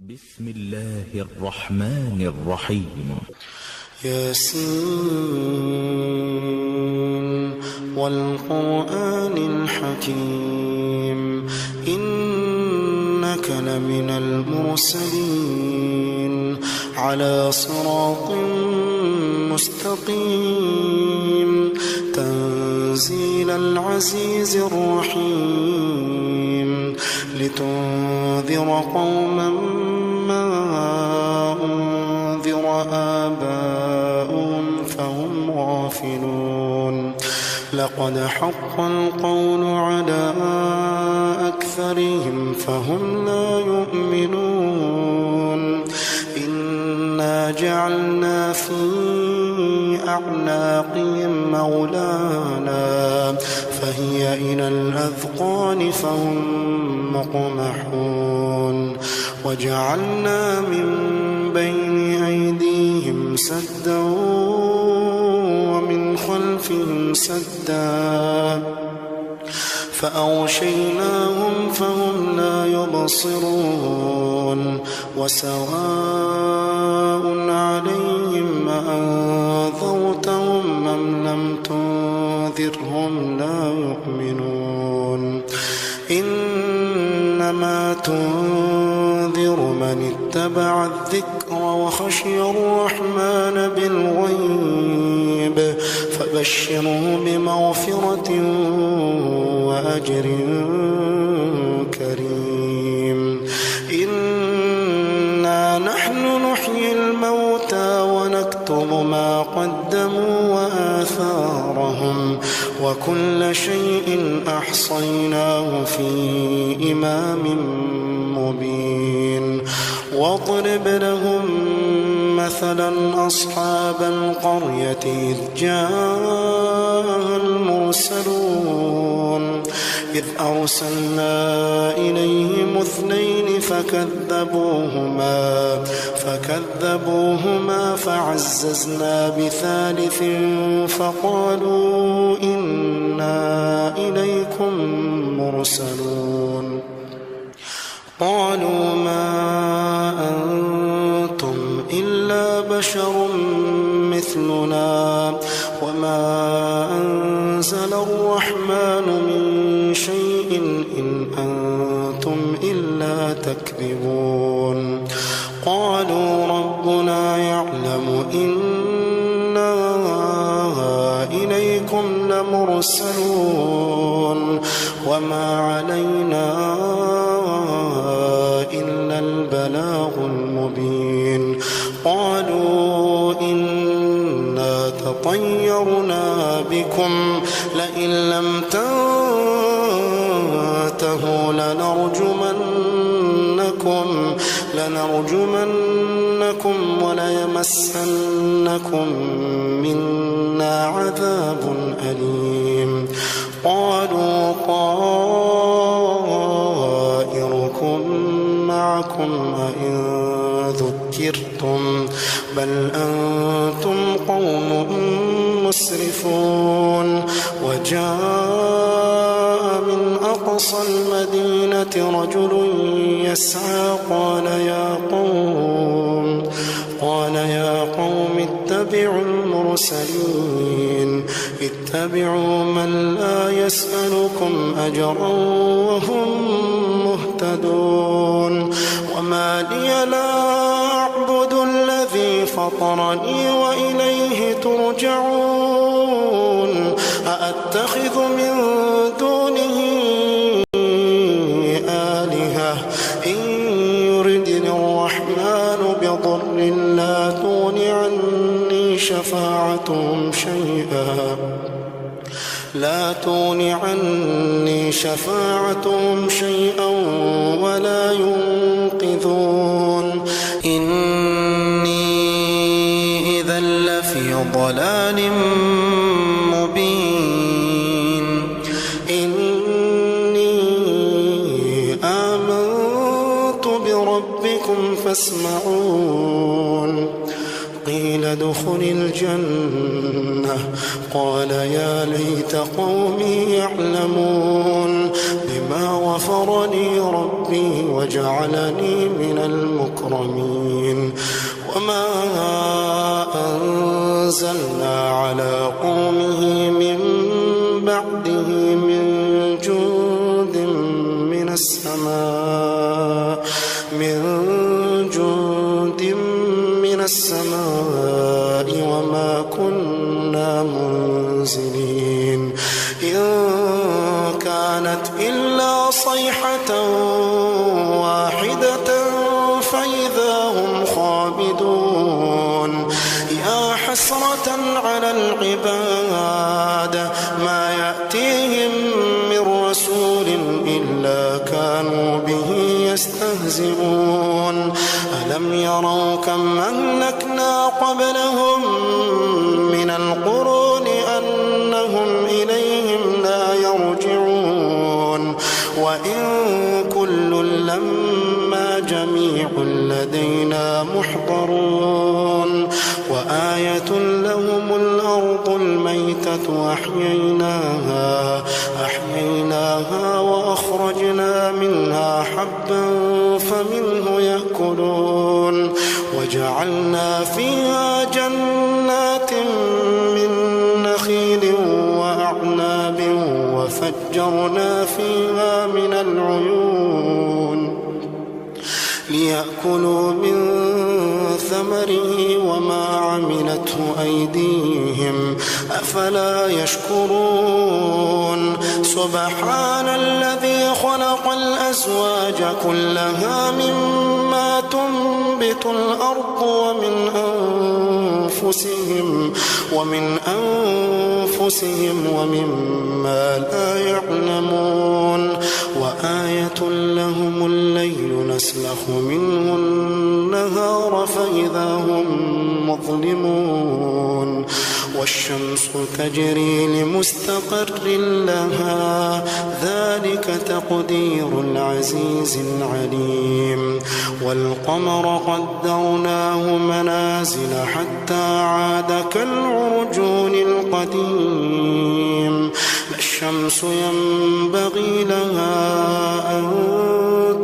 بسم الله الرحمن الرحيم. ياسين والقرآن الحكيم إنك لمن المرسلين على صراط مستقيم تنزيل العزيز الرحيم لتنذر قوما ما أنذر آباؤهم فهم غافلون لقد حق القول على أكثرهم فهم لا يؤمنون إنا جعلنا في أعناقهم أغلالا فهي إلى الأذقان فهم مقمحون وجعلنا من بين أيديهم سدا ومن خلفهم سدا فأغشيناهم فهم لا يبصرون وسواء عليهم أأنذرتهم أم لم تنذرهم لا يؤمنون إنما تنذر من اتبع الذكر وخشي الرحمن بالغيب فبشره بمغفرة وأجر كريم إنا نحن نحيي الموتى ونكتب ما قدموا وآثارهم وكل شيء أحصيناه في إمام مبين واضرب لهم مثلا أصحاب القرية إذ جاء المرسلون إذ أرسلنا إليهم اثنين فكذبوهما فعززنا بثالث فقالوا إنا إليكم مرسلون قالوا ما أنتم إلا بشر مثلنا وما أنزل الرحمن من شيء إن أنتم إلا تكذبون قالوا ربنا يعلم إنا إليكم لمرسلون وما علينا إلا البلاغ المبين قالوا إنا تطيرنا بكم لئن لم تنتهوا لنرجمنكم وليمسنكم منا عذاب أليم قالوا طائركم معكم أئن ذكرتم بل أنتم قوم مسرفون وجاء من أقصى المدينة رجل يسعى قال يا قوم اتبعوا المرسلين اتبعوا من لا يسألكم أجرا وهم مهتدون وما لي لا أعبد الذي فطرني وإليه ترجعون أأتخذ من دونه آلهة إن يردني الرحمن بضر لا تغن عني شفاعتهم شيئا ولا ينقذون إني إذا لفي ضلال مبين إني آمنت بربكم فاسمعون قيل ادخل الجنة قال يا ليت قومي يعلمون بما بما غفرني ربي وجعلني من المكرمين وما أنزلنا على قومه من بعده من جند من السماء وما كنا منزلين إن كانت إلا صيحة واحدة فإذا هم خامدون يا حسرة على العباد ما يأتيهم من رسول إلا كانوا به يستهزئون ألم يروا كم أهلكنا قبلهم من القرون أنهم إليهم لا يرجعون وإن كل لما جميع لدينا محضرون وآية لهم الأرض الميتة أحييناها وأخرجنا منها حبا فمنه يأكلون وجعلنا فيها جنات من نخيل وأعناب وفجرنا فيها من العيون ليأكلوا من ثمره وما عملته أيديهم أفلا يشكرون سبحان الذي خلق الأزواج كلها مما تنبت الأرض ومن أنفسهم ومما لا يعلمون وآية لهم الليل نسلخ منه النهار فإذا هم مظلمون والشمس تجري لمستقر لها ذلك تقدير العزيز العليم والقمر قدرناه منازل حتى عاد كالعرجون القديم لا الشمس ينبغي لها أن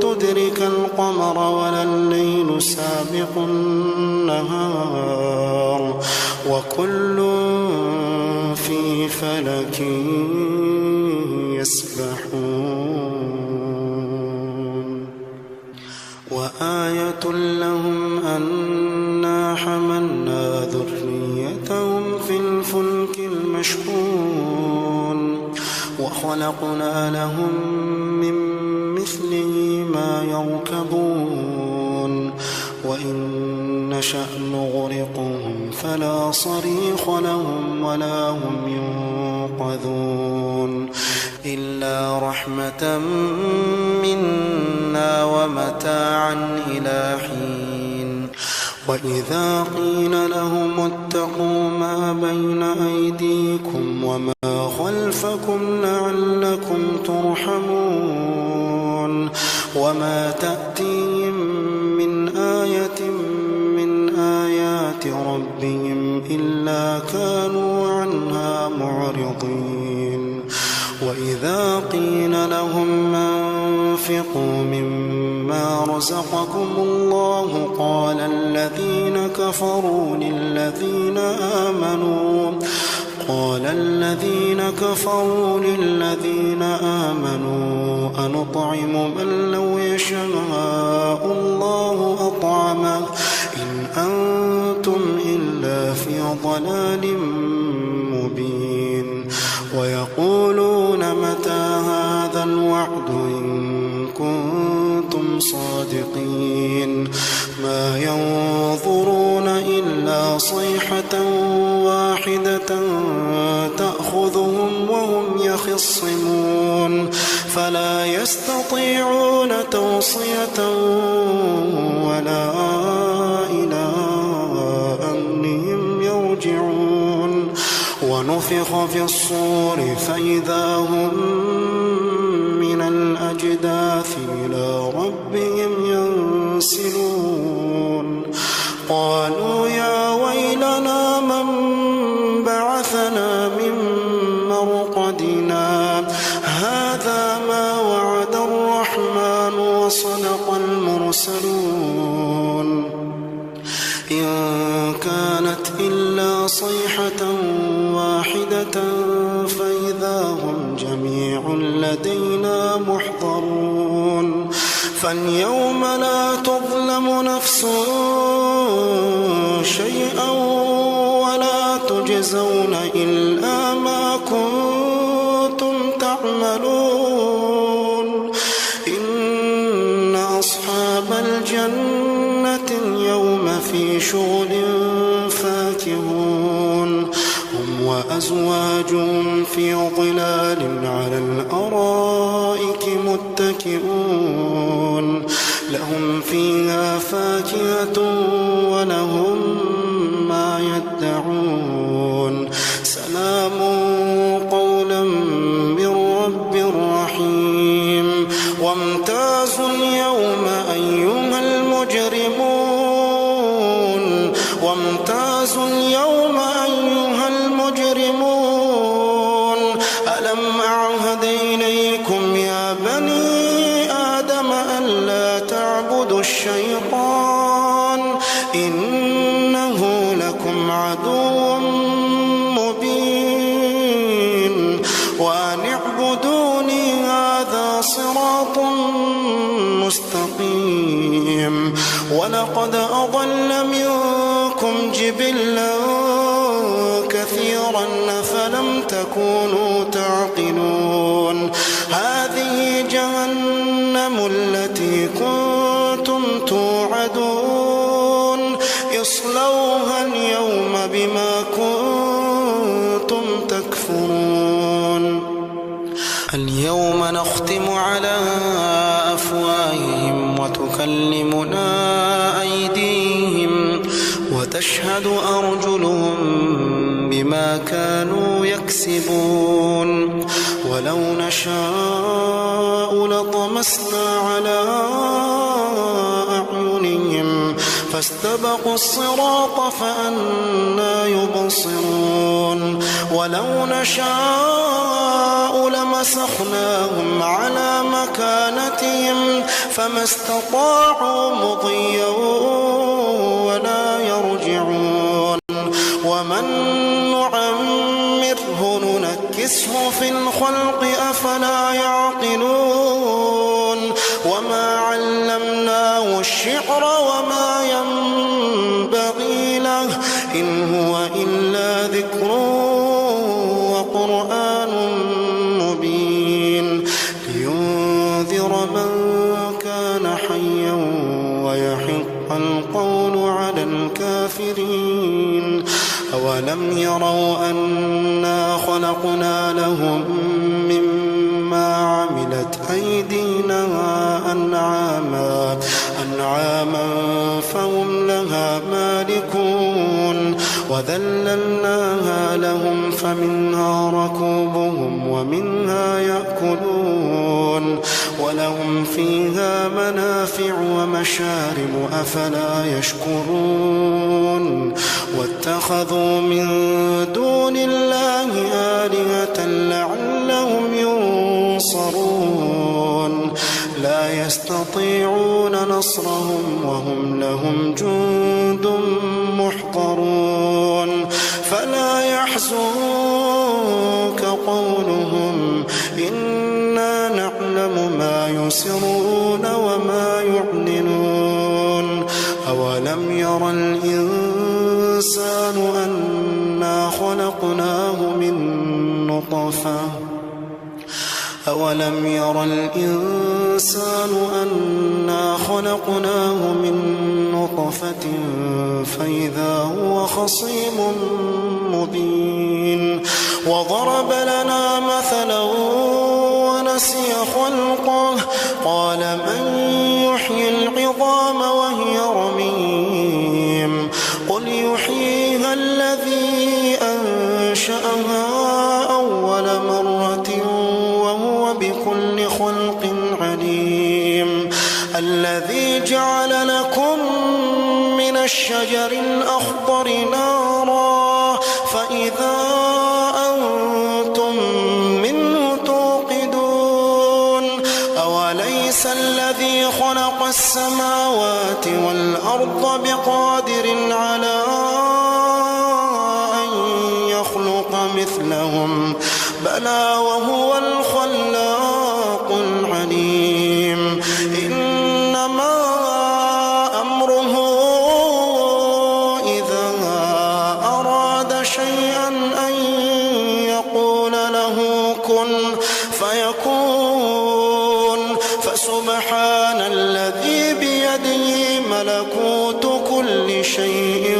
تدرك القمر ولا الليل سابق النهار وكل في فلك يسبحون وآية لهم أنا حملنا ذريتهم في الفلك المشحون وخلقنا لهم من مثله ما يركبون وإن نشأ نغرقهم فلا صريخ لهم ولا هم ينقذون إلا رحمة منا ومتاعا إلى حين وإذا قيل لهم اتقوا ما بين أيديكم وما خلفكم لعلكم ترحمون وما تأتيهم من آية من آيات ربهم إلا كانوا عنها معرضين وإذا قيل لهم أنفقوا مما رزقكم الله قال الذين كفروا للذين آمنوا أنطعم من لو يشاء الله أطعمه إن أنتم إلا في ضلال مبين ويقولون متى هذا الوعد إن كنتم صادقين ما ينظرون إلا صيحة واحدة تأخذهم وهم يخصمون فلا يستطيعون توصية ولا إلى أهلهم يرجعون ونفخ في الصور فإذا هم من الأجداث إلى ربهم ينسلون قالوا يا ويلنا من بعثنا من مرقدنا هذا ما وعد صيحة واحدة فإذا هم جميع لدينا محضرون فاليوم لا تظلم نفس شيئا ولا تجزون إلا ما كنتم تعملون إن أصحاب الجنة اليوم في شغل فاكهون هم وأزواجهم في ظلال على الأرائك متكئون لهم فيها فاكهة ولهم ما يدعون سلام قولا من رب رحيم وامتازوا اليوم أيها المجرمون وامتازوا اليوم أيها المجرمون ألم أعهد إليكم يا بني آدم ألا تعبدوا الشيطان إنه لكم عدو مبين وأن اعبدوني هذا صراط مستقيم ولقد أضل منكم جبلا كثيرا فلم تكونوا تعقلون هذه جهنم التي كنتم توعدون اصلوها اليوم بما كنتم تكفرون اليوم نختم على أفواههم وتكلمنا أيديهم وتشهد أرجلهم بما كانوا يكسبون ولو نشاء لطمسنا على أعينهم فاستبقوا الصراط فأنى يبصرون ولو نشاء لمسخناهم على مكانتهم فما استطاعوا مضيا ولا يرجعون ومن نعمره ننكسه في الخلق أفلا يعقلون وما علمناه الشعر وما ينبغي له إن هو إلا ذكر وقرآن مبين لينذر من كان حيا ويحق القول على الكافرين أولم يروا أنا خلقنا لهم مما عملت أيدينا أنعاما فهم لها مالكون وذللناها لهم فمنها ركوبهم ومنها يأكلون ولهم فيها منافع ومشارب أفلا يشكرون واتخذوا من دون الله آلهة لعلهم ينصرون لا يستطيعون نصرهم وهم لهم جند محضرون فلا يحزنك قولهم إنا نعلم ما يسرون وما يعلنون أولم ير الإنسان أنا خلقناه من نطفة أولم ير الإنسان أنا خلقناه من نطفة فإذا هو خصيم مبين وضرب لنا مثلا ونسي خلقه قال من يحيي العظام وهي رميم قل يحييها الذي أنشأها أول مرة وهو بكل خلق عليم الذي جعل لكم من الشجر الأخضر نارا فإذا أنتم منه توقدون أوليس الذي خلق السماوات والأرض بقادر على أن مثلهم بلى وهو الخلاق العليم إنما أمره إذا أراد شيئا أن يقول له كن فيكون فسبحان الذي بيده ملكوت كل شيء